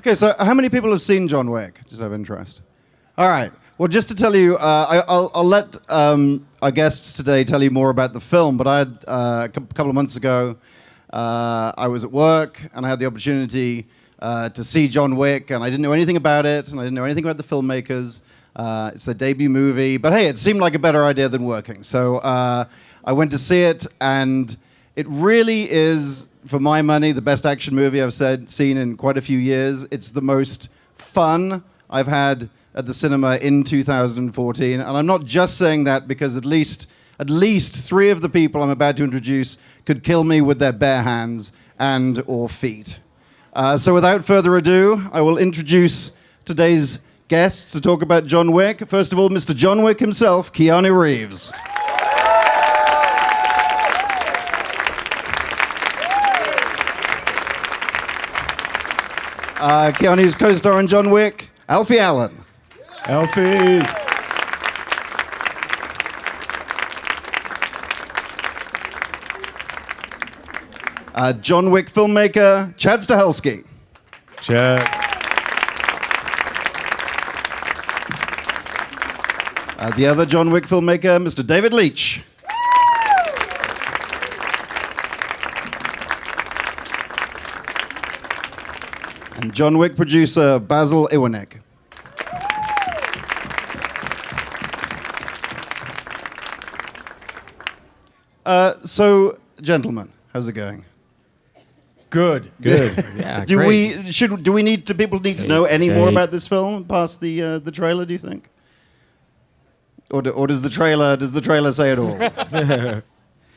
Okay, so how many people have seen John Wick? Just out of interest. All right. Well, just to tell you, I'll let our guests today tell you more about the film, but I had, a couple of months ago, I was at work, and I had the opportunity to see John Wick, and I didn't know anything about it, and I didn't know anything about the filmmakers. It's their debut movie, but hey, it seemed like a better idea than working. So I went to see it, and it really is, for my money, the best action movie I've seen in quite a few years. It's the most fun I've had at the cinema in 2014, and I'm not just saying that because at least 3 of the people I'm about to introduce could kill me with their bare hands and or feet. So without further ado, I will introduce today's guests to talk about John Wick. First of all, Mr. John Wick himself, Keanu Reeves. Keanu's co-star in John Wick, Alfie Allen. Alfie! John Wick filmmaker, Chad Stahelski. Chad. The other John Wick filmmaker, Mr. David Leitch. And John Wick producer, Basil Iwanek. So, gentlemen, how's it going? Good. Yeah, Do great. we need to people need to know any more about this film past the trailer? Do you think, or does the trailer say it all?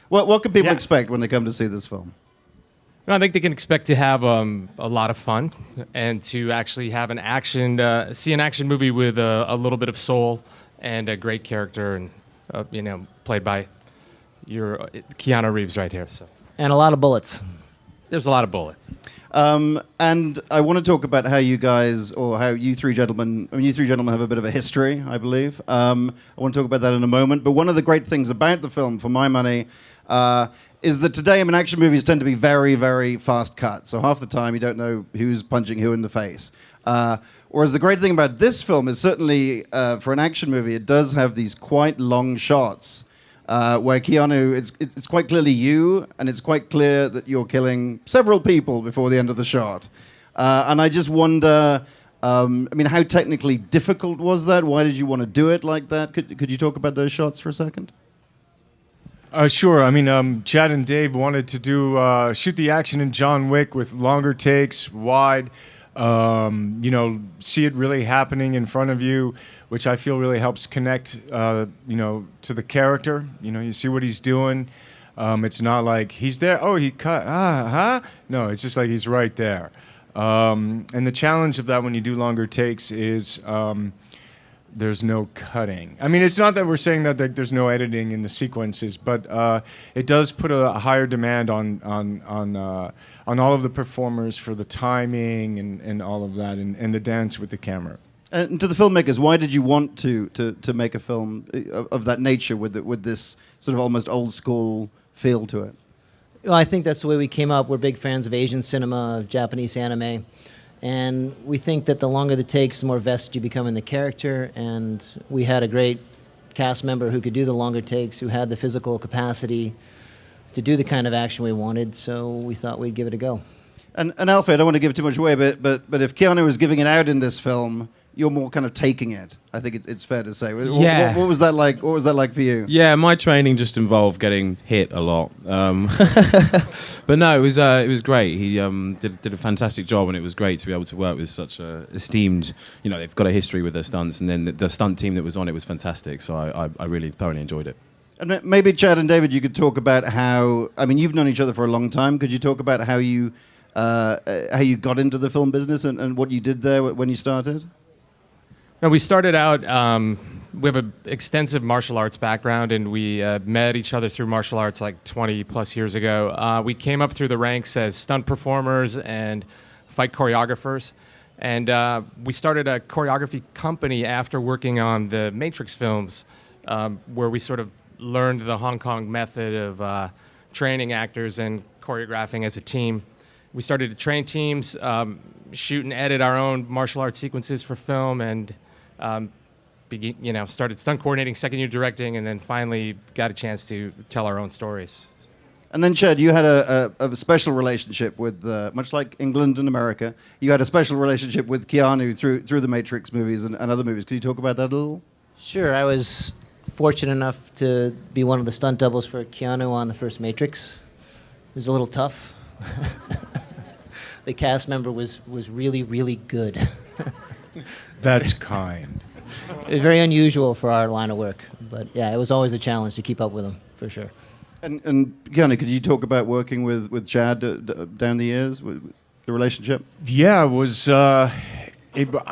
What can people expect when they come to see this film? No, I think they can expect to have a lot of fun and to actually have see an action movie with a little bit of soul and a great character, and played by your Keanu Reeves right here. So. And a lot of bullets. There's a lot of bullets. And I want to talk about how you guys, or how you three gentlemen have a bit of a history, I believe. I want to talk about that in a moment. But one of the great things about the film, for my money, is that today, action movies tend to be very, very fast cut. So half the time, you don't know who's punching who in the face. Whereas the great thing about this film is certainly, for an action movie, it does have these quite long shots. Where Keanu, it's quite clearly you, and it's quite clear that you're killing several people before the end of the shot. And I just wonder, how technically difficult was that? Why did you want to do it like that? Could you talk about those shots for a second? Sure. Chad and Dave wanted to shoot the action in John Wick with longer takes, wide. See it really happening in front of you, which I feel really helps connect, to the character. You see what he's doing. It's not like he's there. Oh, he cut. No, it's just like he's right there. And the challenge of that when you do longer takes is there's no cutting. It's not that we're saying that there's no editing in the sequences, but it does put a higher demand on all of the performers for the timing and all of that, and the dance with the camera. And to the filmmakers, why did you want to make a film of that nature with this sort of almost old school feel to it? Well, I think that's the way we came up. We're big fans of Asian cinema, of Japanese anime. And we think that the longer the takes, the more vested you become in the character. And we had a great cast member who could do the longer takes, who had the physical capacity to do the kind of action we wanted. So we thought we'd give it a go. And Alfie, I don't want to give too much away, but if Keanu was giving it out in this film, you're more kind of taking it. I think it's fair to say. Yeah. What was that like? What was that like for you? Yeah, my training just involved getting hit a lot. But no, it was great. He did a fantastic job, and it was great to be able to work with such a esteemed. They've got a history with their stunts, and then the stunt team that was on it was fantastic. So I really thoroughly enjoyed it. And maybe Chad and David, you could talk about how. You've known each other for a long time. Could you talk about how you got into the film business and what you did there when you started? No, we started out, we have an extensive martial arts background, and we met each other through martial arts like 20 plus years ago. We came up through the ranks as stunt performers and fight choreographers. And we started a choreography company after working on the Matrix films, where we sort of learned the Hong Kong method of training actors and choreographing as a team. we started to train teams, shoot and edit our own martial arts sequences for film, and started stunt coordinating, second year directing, and then finally got a chance to tell our own stories. And then, Chad, you had a special relationship with, much like England and America, you had a special relationship with Keanu through the Matrix movies and other movies. Could you talk about that a little? Sure. I was fortunate enough to be one of the stunt doubles for Keanu on the first Matrix. It was a little tough. The cast member was really, really good. That's kind. It was very unusual for our line of work. But yeah, it was always a challenge to keep up with him, for sure. And Keanu, could you talk about working with Chad down the years, with the relationship? Yeah, it was. I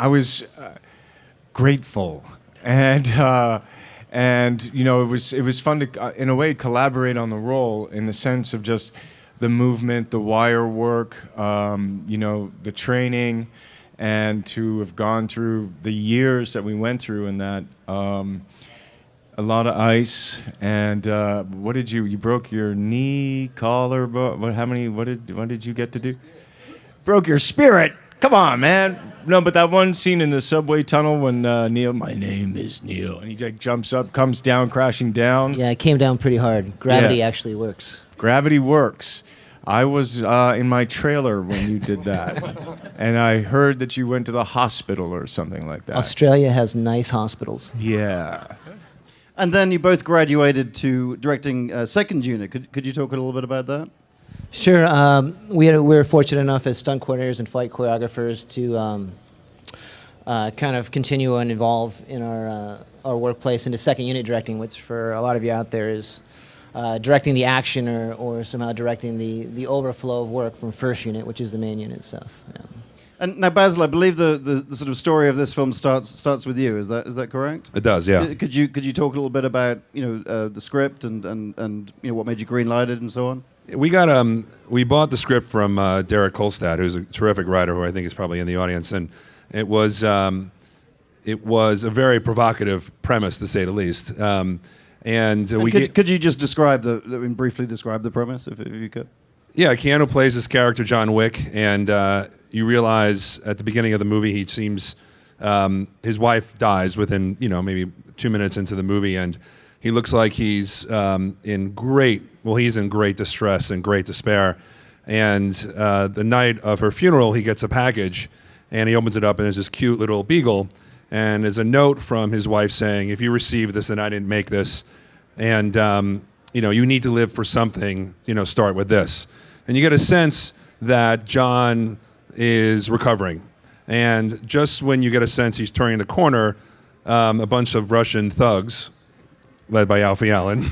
was grateful, and it was fun to, in a way, collaborate on the role in the sense of just the movement, the wire work, the training, and to have gone through the years that we went through in that. A lot of ice, and what did you broke your knee, collarbone? What did you get to do? Broke your spirit. Come on, man. No, but that one scene in the subway tunnel when Neil, my name is Neil, and he like jumps up, comes down, crashing down. Yeah, it came down pretty hard. Gravity actually works. Gravity works. I was in my trailer when you did that, and I heard that you went to the hospital or something like that. Australia has nice hospitals. Yeah. And then you both graduated to directing second unit. Could you talk a little bit about that? Sure. We were fortunate enough as stunt coordinators and fight choreographers to kind of continue and evolve in our workplace into second unit directing, which for a lot of you out there is directing the action or somehow directing the overflow of work from first unit, which is the main unit stuff. Yeah. And now, Basil, I believe the sort of story of this film starts with you. Is that correct? It does, yeah. Could you talk a little bit about the script and what made you green-lighted and so on? We bought the script from Derek Kolstad, who's a terrific writer who I think is probably in the audience, and it was a very provocative premise, to say the least. Could you just briefly describe the premise, if you could? Yeah, Keanu plays this character, John Wick, and you realize at the beginning of the movie he seems his wife dies within maybe 2 minutes into the movie, and he looks like he's in great distress and great despair. And the night of her funeral, he gets a package, and he opens it up, and there's this cute little beagle, and there's a note from his wife saying, "If you receive this, and I didn't make this, and you need to live for something. Start with this." And you get a sense that John is recovering. And just when you get a sense he's turning the corner, a bunch of Russian thugs, led by Alfie Allen,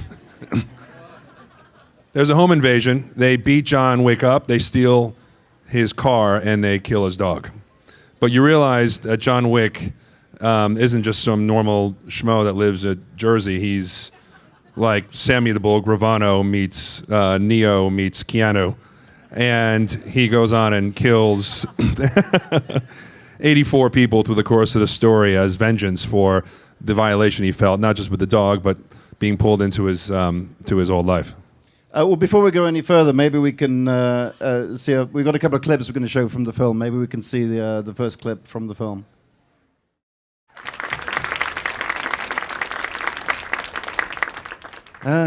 there's a home invasion. They beat John Wick up, they steal his car, and they kill his dog. But you realize that John Wick isn't just some normal schmo that lives at Jersey. He's like Sammy the Bull Gravano meets Neo meets Keanu. And he goes on and kills 84 people through the course of the story as vengeance for the violation he felt, not just with the dog, but being pulled into his old life. Well, before we go any further, maybe we can see. We've got a couple of clips we're going to show from the film. Maybe we can see the first clip from the film.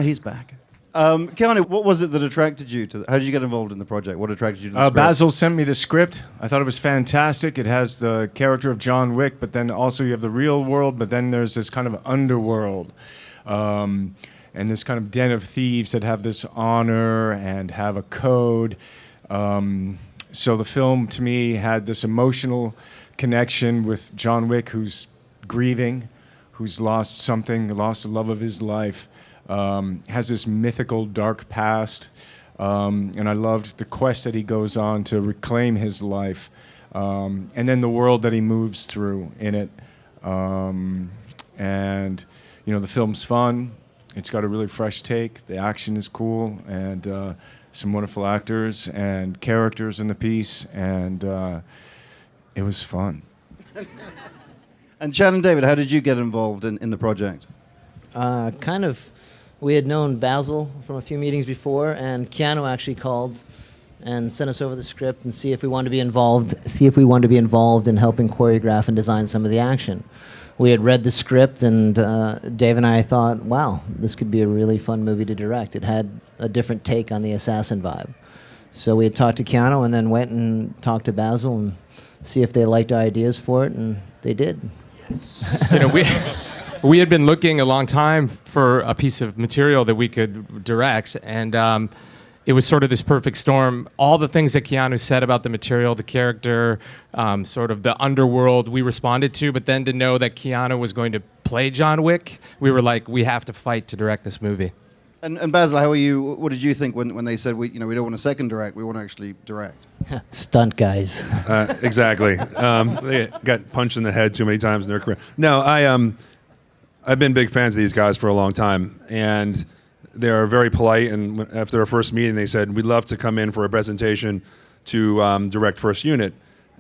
He's back. Keanu, what was it that attracted you to? How did you get involved in the project? What attracted you to the script? Basil sent me the script. I thought it was fantastic. It has the character of John Wick, but then also you have the real world, but then there's this kind of underworld. And this kind of den of thieves that have this honor and have a code. So the film, to me, had this emotional connection with John Wick, who's grieving, who's lost something, lost the love of his life. Has this mythical dark past, and I loved the quest that he goes on to reclaim his life, and then the world that he moves through in it. And the film's fun. It's got a really fresh take. The action is cool, and some wonderful actors and characters in the piece, and it was fun. And Chad and David, how did you get involved in the project? We had known Basil from a few meetings before, and Keanu actually called and sent us over the script and see if we wanted to be involved. See if we wanted to be involved in helping choreograph and design some of the action. We had read the script, and Dave and I thought, wow, this could be a really fun movie to direct. It had a different take on the assassin vibe. So we had talked to Keanu and then went and talked to Basil and see if they liked our ideas for it, and they did. You know, we had been looking a long time for a piece of material that we could direct, and it was sort of this perfect storm. All the things that Keanu said about the material, the character, sort of the underworld, we responded to, but then to know that Keanu was going to play John Wick, we were like, we have to fight to direct this movie. And Basil, how are you? What did you think when they said we don't want to second direct, we want to actually direct? Stunt guys. Exactly. They got punched in the head too many times in their career. No, I've been big fans of these guys for a long time, and they're very polite. And after our first meeting, they said, we'd love to come in for a presentation to direct First Unit.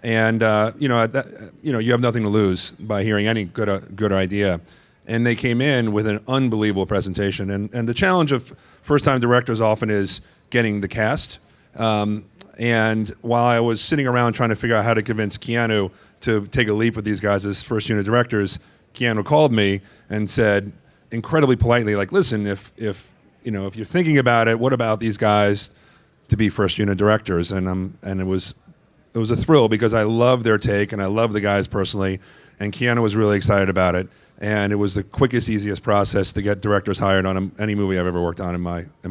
And you have nothing to lose by hearing any good idea. And they came in with an unbelievable presentation. And the challenge of first-time directors often is getting the cast. And while I was sitting around trying to figure out how to convince Keanu to take a leap with these guys as First Unit directors, Keanu called me and said, incredibly politely, like, listen, if you're thinking about it, what about these guys to be First Unit directors? And it was a thrill because I love their take and I love the guys personally, and Keanu was really excited about it. And it was the quickest, easiest process to get directors hired on any movie I've ever worked on in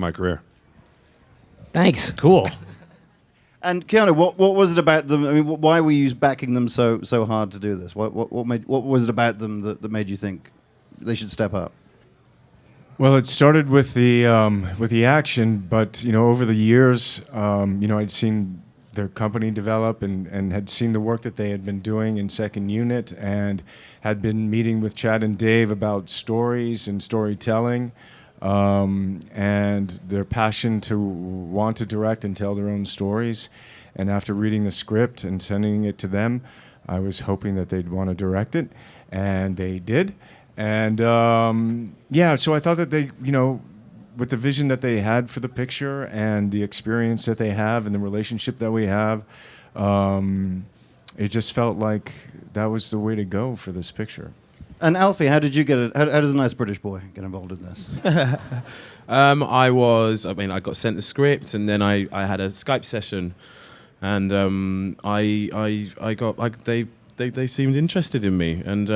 my career. Thanks. Cool. And Keanu, what was it about them? I mean, why were you backing them so hard to do this? What was it about them that made you think they should step up? Well, it started with the action, but over the years, I'd seen their company develop and had seen the work that they had been doing in Second Unit, and had been meeting with Chad and Dave about stories and storytelling, and their passion to want to direct and tell their own stories. And after reading the script and sending it to them, I was hoping that they'd want to direct it, and they did. And so I thought that they, with the vision that they had for the picture and the experience that they have and the relationship that we have, it just felt like that was the way to go for this picture. And Alfie, how did you get it? How does a nice British boy get involved in this? I got sent the script, and then I had a Skype session, and they seemed interested in me, and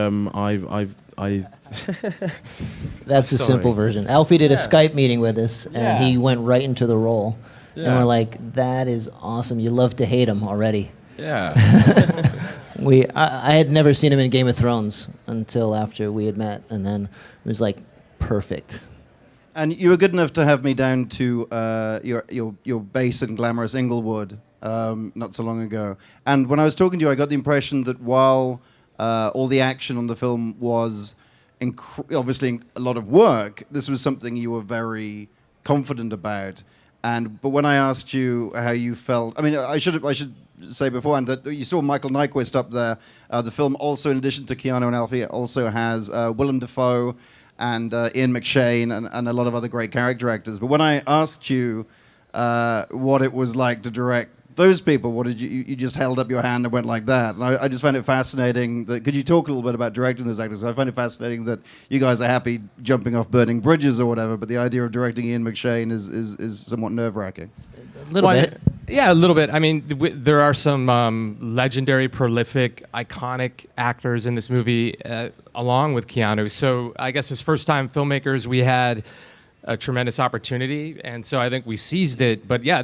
That's the simple version. Alfie did a Skype meeting with us, and he went right into the role. And we're like, that is awesome. You love to hate him already. Yeah. I had never seen him in Game of Thrones until after we had met, and then it was like perfect. And you were good enough to have me down to your base in glamorous Inglewood not so long ago. And when I was talking to you, I got the impression that while all the action on the film was obviously a lot of work, this was something you were very confident about. But when I asked you how you felt, I mean, I should say beforehand that you saw Michael Nyquist up there. The film also, in addition to Keanu and Alfie, also has Willem Dafoe and Ian McShane and a lot of other great character actors. But when I asked you what it was like to direct those people, what did you just held up your hand and went like that? And I just find it fascinating that, could you talk a little bit about directing those actors? I find it fascinating that you guys are happy jumping off burning bridges or whatever, but the idea of directing Ian McShane is somewhat nerve-wracking. A little bit. Yeah, a little bit. I mean, there are some legendary, prolific, iconic actors in this movie, along with Keanu. So I guess as first-time filmmakers, we had a tremendous opportunity, and so I think we seized it. But yeah,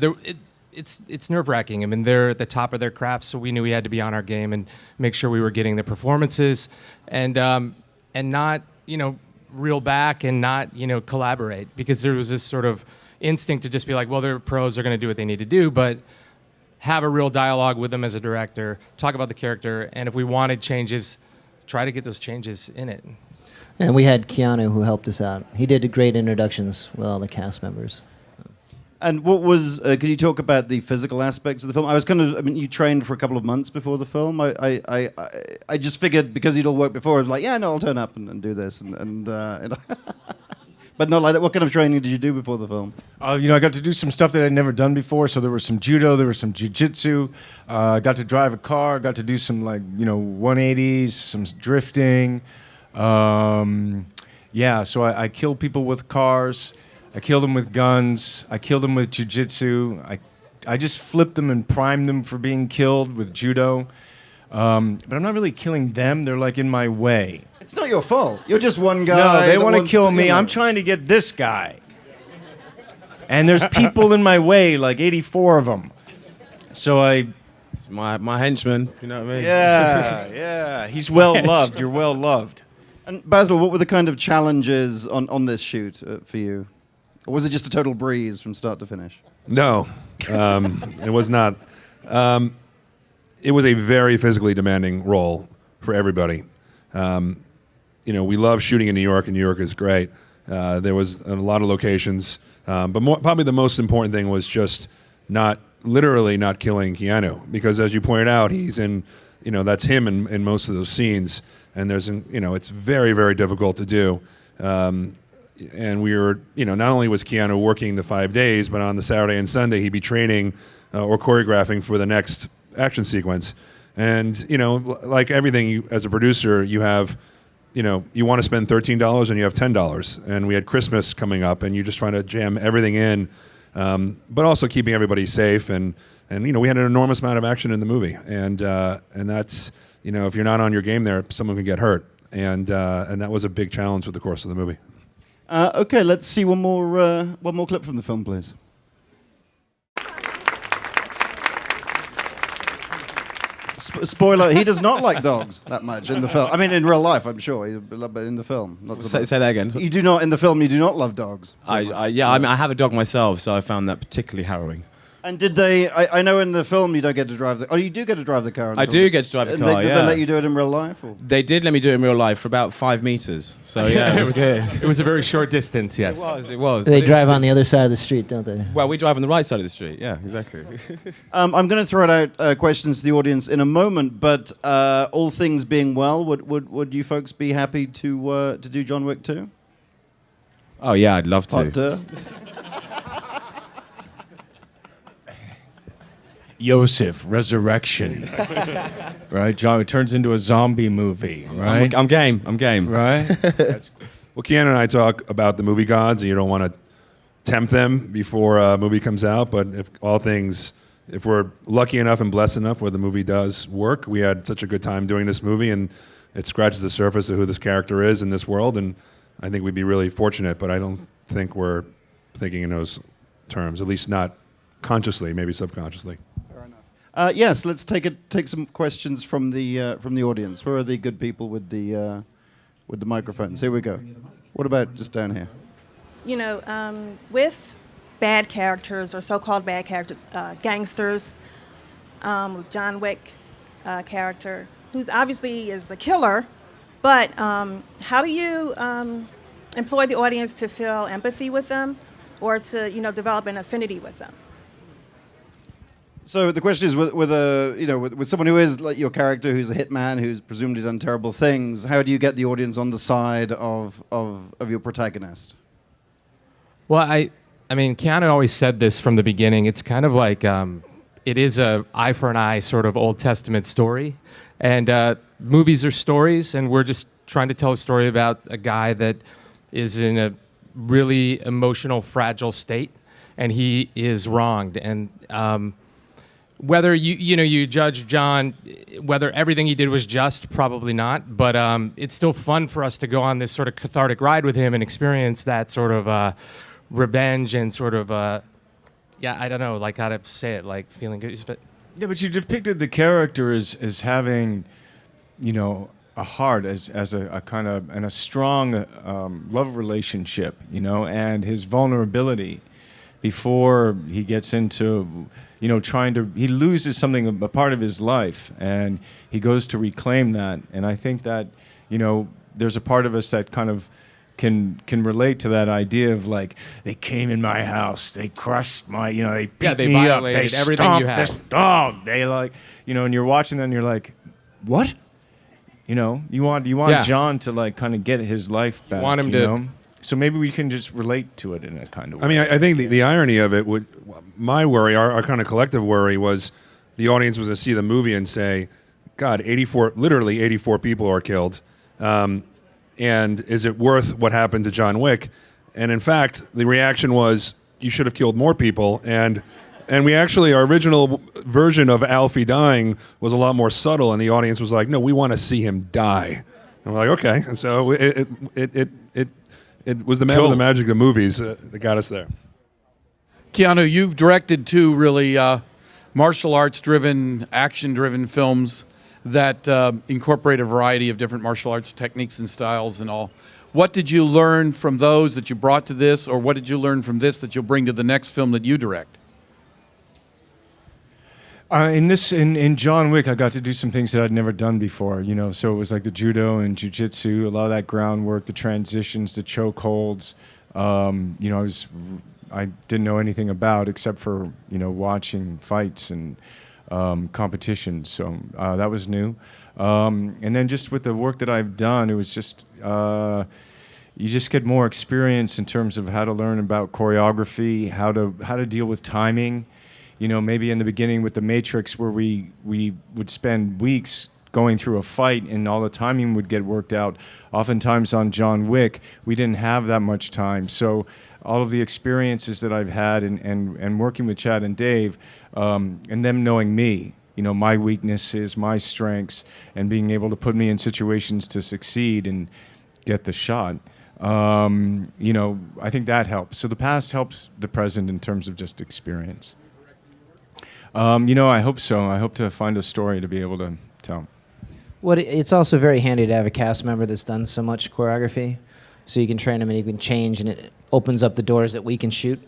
it's nerve-wracking. I mean, they're at the top of their craft, so we knew we had to be on our game and make sure we were getting the performances, and not reel back and not collaborate, because there was this sort of instinct to just be like, well, they're pros, they're going to do what they need to do, but have a real dialogue with them as a director, talk about the character, and if we wanted changes, try to get those changes in it. And we had Keanu who helped us out. He did great introductions with all the cast members. And what was? Could you talk about the physical aspects of the film? You trained for a couple of months before the film. I just figured because you'd all worked before, I was like, yeah, no, I'll turn up and do this. But not like that. What kind of training did you do before the film? I got to do some stuff that I'd never done before. So there was some judo, there was some jiu-jitsu. I got to drive a car, got to do some 180s, some drifting. So I killed people with cars. I killed them with guns. I killed them with jiu-jitsu. I just flipped them and primed them for being killed with judo. But I'm not really killing them. They're like in my way. It's not your fault. You're just one guy. No, they that want to wants kill me. I'm trying to get this guy. And there's people in my way, like 84 of them. So It's my henchman. You know what I mean? yeah. He's well loved. You're well loved. And Basil, what were the kind of challenges on this shoot for you? Or was it just a total breeze from start to finish? No, it was not. It was a very physically demanding role for everybody. We love shooting in New York, and New York is great. There was a lot of locations, but probably the most important thing was just literally not killing Keanu, because as you pointed out, he's in, that's him in most of those scenes, and it's very, very difficult to do. And we were, not only was Keanu working the 5 days, but on the Saturday and Sunday he'd be training or choreographing for the next action sequence. And, like everything, as a producer, you have, you want to spend $13 and you have $10. And we had Christmas coming up, and you're just trying to jam everything in, but also keeping everybody safe. And we had an enormous amount of action in the movie. And that's, if you're not on your game there, someone can get hurt. And that was a big challenge with the course of the movie. Okay, let's see one more clip from the film, please. Spoiler: he does not like dogs that much in the film. I mean, in real life, I'm sure, but in the film, not so much. Say that again. You do not in the film. You do not love dogs. I have a dog myself, so I found that particularly harrowing. And did they? I know in the film you don't get to drive the. Oh, you do get to drive the car. In the I film. do get to drive the And car. Did they let you do it in real life? Or? They did let me do it in real life for about 5 meters. So yeah, it was good. It was a very short distance, yes. It was. They But drive it's- on the other side of the street, don't they? Well, we drive on the right side of the street. Yeah, exactly. I'm going to throw out questions to the audience in a moment, but all things being well, would you folks be happy to do John Wick 2? Oh yeah, I'd love to. Hot duh. Yosef, Resurrection. Right, John, it turns into a zombie movie, right? I'm game. I'm game. Right? Well, Keanu and I talk about the movie gods, and you don't want to tempt them before a movie comes out. But if we're lucky enough and blessed enough where the movie does work, we had such a good time doing this movie, and it scratches the surface of who this character is in this world. And I think we'd be really fortunate, but I don't think we're thinking in those terms, at least not consciously, maybe subconsciously. Yes, let's take some questions from the audience. Where are the good people with the microphones? Here we go. What about just down here? With bad characters or so-called bad characters, gangsters, with John Wick character, who's obviously is a killer, but how do you employ the audience to feel empathy with them, or to develop an affinity with them? So the question is, with someone who is like your character, who's a hitman, who's presumably done terrible things, how do you get the audience on the side of your protagonist? Well, I mean, Keanu always said this from the beginning. It's kind of like it is a eye for an eye sort of Old Testament story, and movies are stories, and we're just trying to tell a story about a guy that is in a really emotional, fragile state, and he is wronged, and whether you judge John, whether everything he did was just, probably not. But it's still fun for us to go on this sort of cathartic ride with him and experience that sort of revenge and sort of, I don't know, like how to say it, like feeling good. But Yeah, but you depicted the character as having, a heart, as a kind of, and a strong love relationship, and his vulnerability before he gets into, he loses something, a part of his life, and he goes to reclaim that. And I think that, there's a part of us that kind of can relate to that idea of like, they came in my house, they crushed my, they beat they me up, they violated everything you stomped had. this dog, they and you're watching that and you're like, what? You want Yeah. John to like kind of get his life back. want him to So maybe we can just relate to it in a kind of way. I mean, I think the irony of it would, my worry, our kind of collective worry was the audience was going to see the movie and say, God, literally 84 people are killed. And is it worth what happened to John Wick? And in fact, the reaction was, you should have killed more people. And we actually, our original version of Alfie dying was a lot more subtle, and the audience was like, no, we want to see him die. And we're like, okay. And so it was the the magic of movies that got us there. Keanu, you've directed two really martial arts-driven, action-driven films that incorporate a variety of different martial arts techniques and styles and all. What did you learn from those that you brought to this, or what did you learn from this that you'll bring to the next film that you direct? In John Wick, I got to do some things that I'd never done before, so it was like the judo and jiu-jitsu, a lot of that groundwork, the transitions, the choke holds, I didn't know anything about except for, watching fights and competitions, so that was new. And then just with the work that I've done, it was just, you just get more experience in terms of how to learn about choreography, how to deal with timing. Maybe in the beginning with The Matrix, where we would spend weeks going through a fight and all the timing would get worked out. Oftentimes on John Wick, we didn't have that much time. So all of the experiences that I've had and working with Chad and Dave, and them knowing me, my weaknesses, my strengths, and being able to put me in situations to succeed and get the shot. I think that helps. So the past helps the present in terms of just experience. I hope so. I hope to find a story to be able to tell. It's also very handy to have a cast member that's done so much choreography, so you can train them and you can change, and it opens up the doors that we can shoot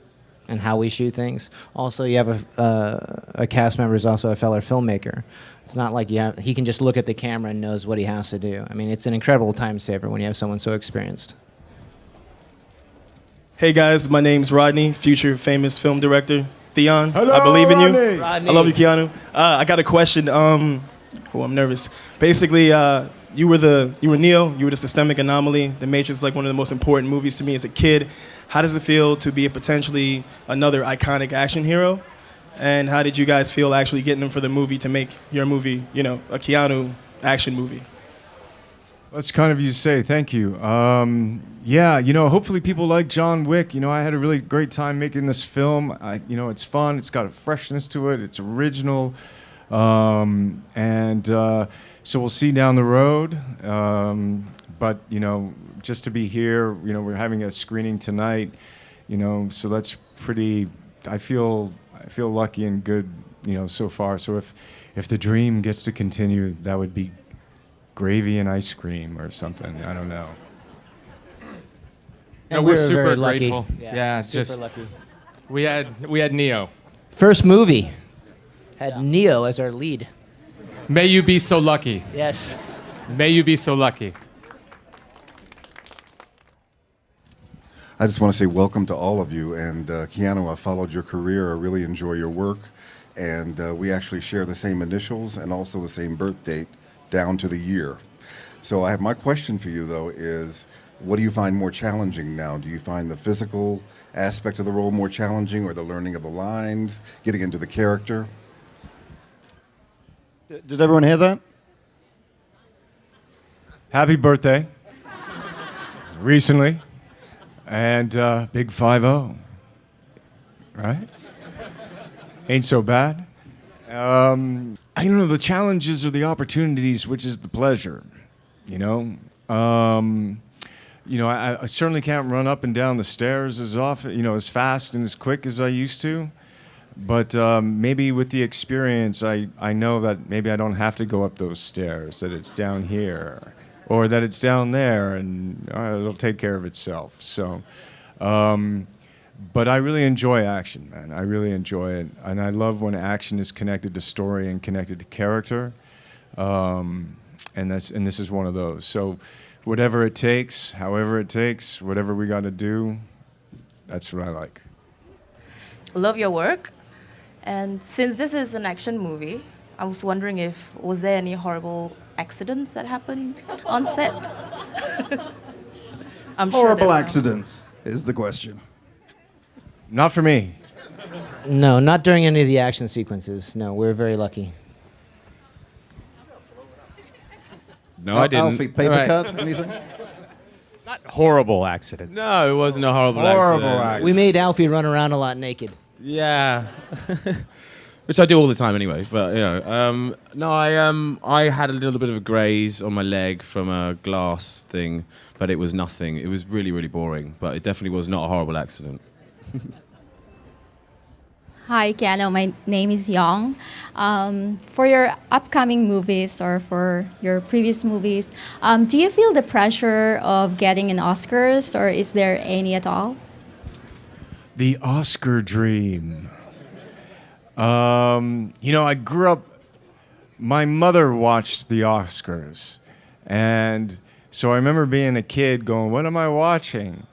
and how we shoot things. Also, you have a cast member who's also a fellow filmmaker. It's not like he can just look at the camera and knows what he has to do. I mean, it's an incredible time saver when you have someone so experienced. Hey guys, my name's Rodney, future famous film director. Theon, Hello, I believe in you. Rodney. Rodney. I love you, Keanu. I got a question. I'm nervous. Basically, you were Neo. You were the systemic anomaly. The Matrix is like one of the most important movies to me as a kid. How does it feel to be potentially another iconic action hero? And how did you guys feel actually getting them for the movie to make your movie, a Keanu action movie? That's kind of you to say. Thank you. Hopefully people like John Wick. I had a really great time making this film. It's fun. It's got a freshness to it. It's original. So we'll see down the road. But, just to be here, we're having a screening tonight, so that's pretty, I feel lucky and good, so far. So if the dream gets to continue, that would be gravy and ice cream or something. I don't know. No, we we're were super very lucky. grateful. Yeah, super just lucky. we had Neo. First movie had Neo as our lead. May you be so lucky. Yes. May you be so lucky. I just want to say welcome to all of you. And Keanu, I followed your career. I really enjoy your work. And we actually share the same initials and also the same birth date down to the year. So my question for you, though, is what do you find more challenging now? Do you find the physical aspect of the role more challenging, or the learning of the lines, getting into the character? Did everyone hear that? Happy birthday. Recently. And big 5-0. Right? Ain't so bad. I don't know, the challenges or the opportunities, which is the pleasure, I certainly can't run up and down the stairs as often, as fast and as quick as I used to. But maybe with the experience, I know that maybe I don't have to go up those stairs, that it's down here, or that it's down there, and it'll take care of itself. So, but I really enjoy action, man. I really enjoy it. And I love when action is connected to story and connected to character. And this is one of those. So whatever it takes, however it takes, whatever we got to do, that's what I like. Love your work. And since this is an action movie, I was wondering was there any horrible accidents that happened on set? I'm sure Horrible there's some. accidents is the question. Not for me. No, not during any of the action sequences. No, we're very lucky. No, I didn't. Alfie, paper Right. cut, anything? Not horrible accidents. No, it wasn't a horrible Horrible accident. accident. We made Alfie run around a lot naked. Yeah. Which I do all the time anyway. But no, I had a little bit of a graze on my leg from a glass thing, but it was nothing. It was really, really boring, but it definitely was not a horrible accident. Hi, Keanu. My name is Young. For your upcoming movies or for your previous movies, do you feel the pressure of getting an Oscars, or is there any at all? The Oscar dream. I grew up, my mother watched the Oscars. And so I remember being a kid going, what am I watching?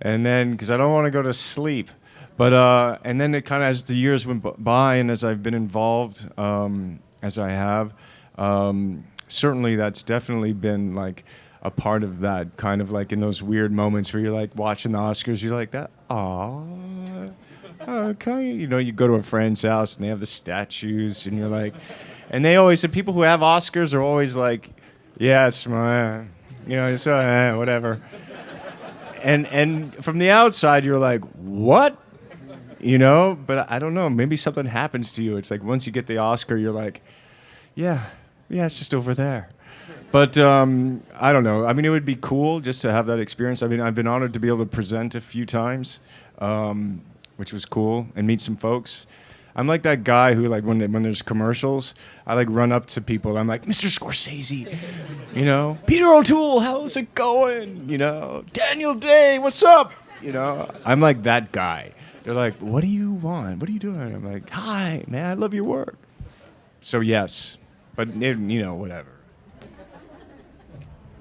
And then, because I don't want to go to sleep. But, and then it kind of, as the years went by and as I've been involved, as I have, certainly that's definitely been like a part of that, kind of like in those weird moments where you're like watching the Oscars, you're like that, aw. Can I, you go to a friend's house and they have the statues and you're like, and they always, the people who have Oscars are always like, yeah, it's my, it's whatever. And from the outside, you're like, what? But I don't know, maybe something happens to you. It's like once you get the Oscar, you're like, yeah, it's just over there. But I don't know. I mean, it would be cool just to have that experience. I mean, I've been honored to be able to present a few times. Which was cool, and meet some folks. I'm like that guy who, like, when there's commercials, I like run up to people. I'm like, Mr. Scorsese, Peter O'Toole, how's it going? Daniel Day, what's up? I'm like that guy. They're like, what do you want? What are you doing? I'm like, hi, man, I love your work. So yes, but whatever.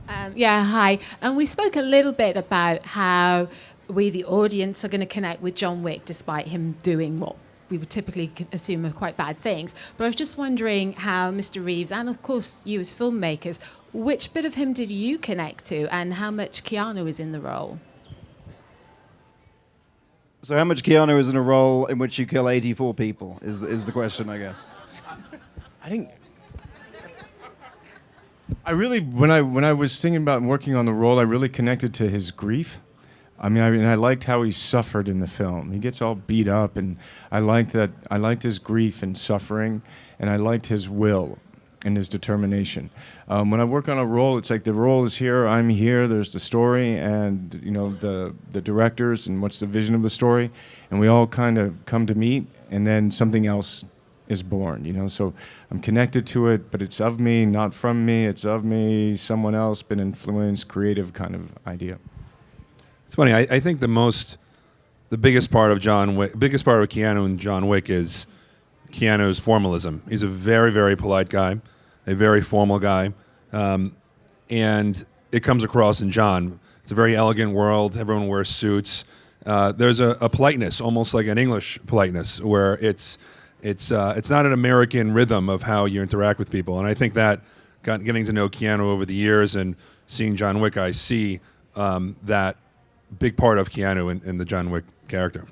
Hi. And we spoke a little bit about how we, the audience, are going to connect with John Wick despite him doing what we would typically assume are quite bad things. But I was just wondering how Mr. Reeves, and of course you as filmmakers, which bit of him did you connect to, and how much Keanu is in the role? So how much Keanu is in a role in which you kill 84 people is the question, I guess. I think I really, when I was thinking about working on the role, I really connected to his grief. I liked how he suffered in the film. He gets all beat up, and I liked that. I liked his grief and suffering, and I liked his will and his determination. When I work on a role, it's like the role is here, I'm here, there's the story, and the directors, and what's the vision of the story, and we all kind of come to meet, and then something else is born. So I'm connected to it, but it's of me, not from me. It's of me, someone else, been influenced, creative kind of idea. It's funny. I think the biggest part of Keanu and John Wick is Keanu's formalism. He's a very, very polite guy, a very formal guy, and it comes across in John. It's a very elegant world. Everyone wears suits. There's a politeness, almost like an English politeness, where it's not an American rhythm of how you interact with people. And I think that getting to know Keanu over the years and seeing John Wick, I see that big part of Keanu in the John Wick character.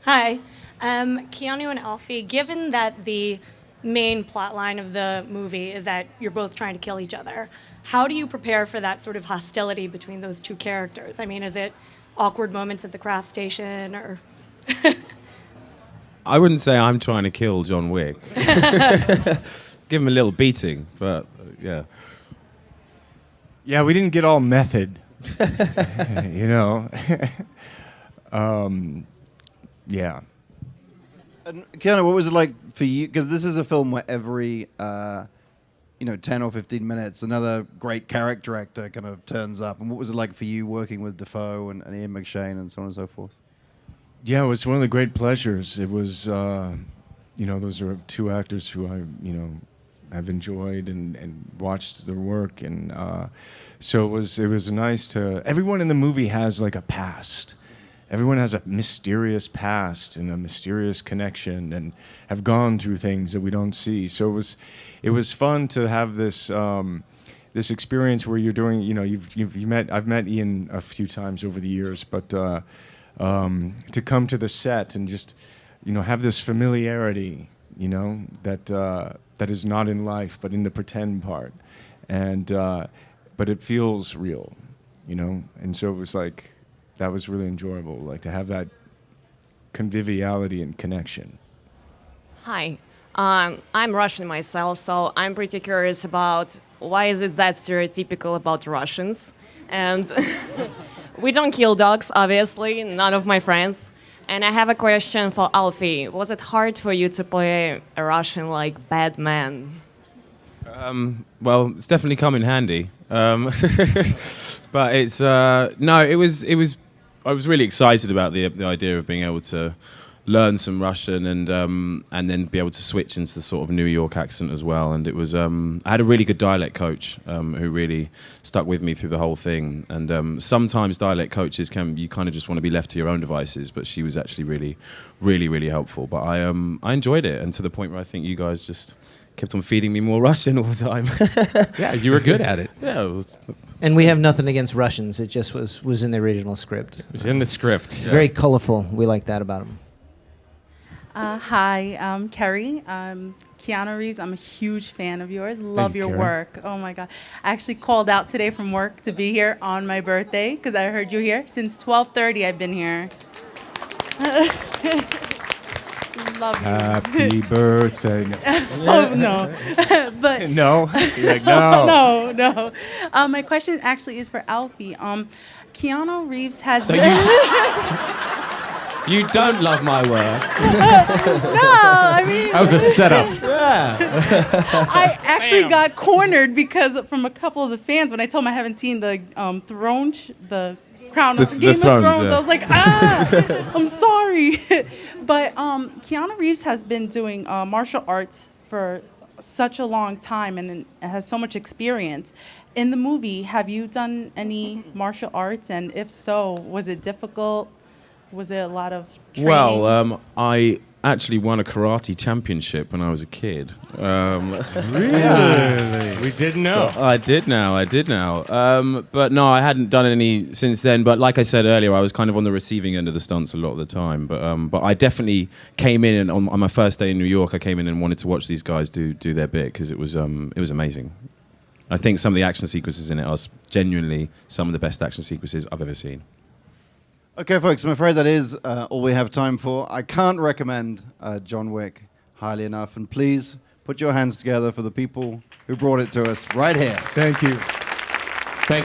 Hi. Keanu and Alfie, given that the main plot line of the movie is that you're both trying to kill each other, how do you prepare for that sort of hostility between those two characters? I mean, is it awkward moments at the craft station, or... I wouldn't say I'm trying to kill John Wick. Give him a little beating, but yeah. Yeah, we didn't get all method. Yeah. And Keanu, what was it like for you? Because this is a film where every 10 or 15 minutes, another great character actor kind of turns up. And what was it like for you working with Defoe and Ian McShane and so on and so forth? Yeah, it was one of the great pleasures. It was, those are two actors who I, have enjoyed and watched their work, and so it was nice to. Everyone in the movie has like a past. Everyone has a mysterious past and a mysterious connection, and have gone through things that we don't see. So it was fun to have this this experience where you're doing, you know, I've met Ian a few times over the years, but to come to the set and just, you know, have this familiarity, you know, that is not in life, but in the pretend part, and but it feels real, you know, and so it was like, that was really enjoyable, like to have that conviviality and connection. Hi, I'm Russian myself, so I'm pretty curious about why is it that stereotypical about Russians, and we don't kill dogs, obviously, none of my friends. And I have a question for Alfie. Was it hard for you to play a Russian like bad man? Well, it's definitely come in handy. But it's no, it was. I was really excited about the idea of being able to learn some Russian and then be able to switch into the sort of New York accent as well. And it was I had a really good dialect coach who really stuck with me through the whole thing. And sometimes dialect coaches you kind of just want to be left to your own devices, but she was actually really helpful. But I enjoyed it, and to the point where I think you guys just kept on feeding me more Russian all the time. Yeah, you were good at it. Yeah. And we have nothing against Russians. It just was in the original script. It was in the script. Yeah. Very colorful. We like that about them. Hi, I'm Kerry. Keanu Reeves, I'm a huge fan of yours. Love your Kerry. work. Oh my God. I actually called out today from work to be here on my birthday because I heard you here. Since 12:30 I've been here. Love you. Happy birthday. Oh, no. But No? You're like, no. No. My question actually is for Alfie. Keanu Reeves has... So you don't love my work. No, I mean... That was a setup. I actually got cornered because from a couple of the fans when I told them I haven't seen the the Crown of Game of Thrones. Yeah. I was like, I'm sorry. But Keanu Reeves has been doing martial arts for such a long time and has so much experience. In the movie, have you done any martial arts? And if so, was it difficult? Was there a lot of training? Well, I actually won a karate championship when I was a kid. Really? We didn't know. I did now. But no, I hadn't done any since then. But like I said earlier, I was kind of on the receiving end of the stunts a lot of the time. But I definitely came in, and on my first day in New York, I came in and wanted to watch these guys do their bit because it was amazing. I think some of the action sequences in it are genuinely some of the best action sequences I've ever seen. Okay, folks, I'm afraid that is all we have time for. I can't recommend John Wick highly enough. And please put your hands together for the people who brought it to us right here. Thank you.